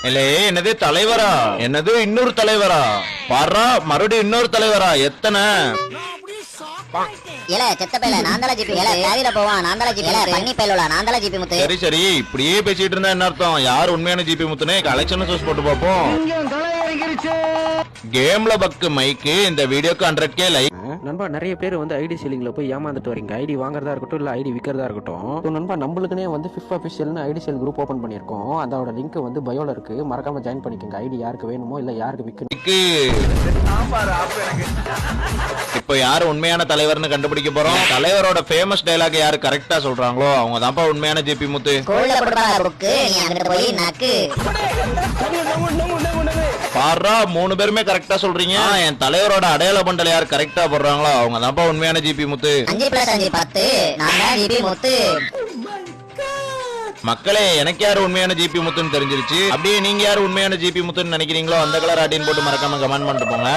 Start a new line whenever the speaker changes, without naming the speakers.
இல்லே என்னது தலைவரா? என்னது இன்னொரு தலைவரா? பாரா மறுபடியும் இன்னொரு தலைவரா? எத்தனை?
ஏல செத்த பையல நான்தல ஜிபி ஏல தேவில போவான் நான்தல ஜிபி ஏல பண்ணி பையலோல நான்தல ஜிபி முத்து.
சரி சரி இப்படியே பேசிட்டு இருந்தா என்ன அர்த்தம்? யார் உண்மையான ஜிபி முத்துனே கலெக்ஷன் சோர்ஸ் போட்டு பாப்போம். கேம்ல பக்கு மைக்கு இந்த வீடியோக்கு 100K லைக்.
நண்பா நிறைய பேர் வந்து ஐடி செல்லிங்ல போய் ஏமாந்துட்டு வரீங்க. ஐடி வாங்குறதா இருக்கட்டும் இல்ல ஐடி விற்கிறதா இருக்கட்டும். நண்பா நம்மளுக்குனே வந்து ஃபிஃப்த் அஃபிஷியல்னு ஐடி செல் குரூப் ஓபன் பண்ணியிருக்கோம். அதோட லிங்க் வந்து பயோல இருக்கு, மறக்காம ஜாயின் பண்ணிக்கோங்க. ஐடி யாருக்கு வேணுமோ இல்ல யாருக்கு விற்கணும்.
இப்போ யாரு உண்மையான தலைவர்னு கண்டுபிடிக்க போறோம். தலைவரோட ஃபேமஸ் டயலாக் யாரு கரெக்டா சொல்றாங்களோ அவங்க தான்ப்பா உண்மையான ஜிபி முத்து.
கோல்ல போடுறாங்க புக்கு நீ அங்க போய் நக்கு.
பாரா 3 பேருமே கரெக்டா சொல்றீங்க. என் தலைவரோட அடையாள பண்டல யார் கரெக்டா போடுறாங்களோ அவங்க தான்ப்பா உண்மையான ஜிபி முத்து.
5+5 10 நான் தான் ஜிபி முத்து.
மக்களே எனக்கு யாரு உண்மையான ஜிபி முத்துன்னு தெரிஞ்சிருச்சு. அப்படியே நீங்க யாரு உண்மையான ஜிபி முத்துன்னு நினைக்கிறீங்களோ அந்த கலர் ஆட்டின்னு போட்டு மறக்காம கமெண்ட் பண்ணிட்டு போங்க.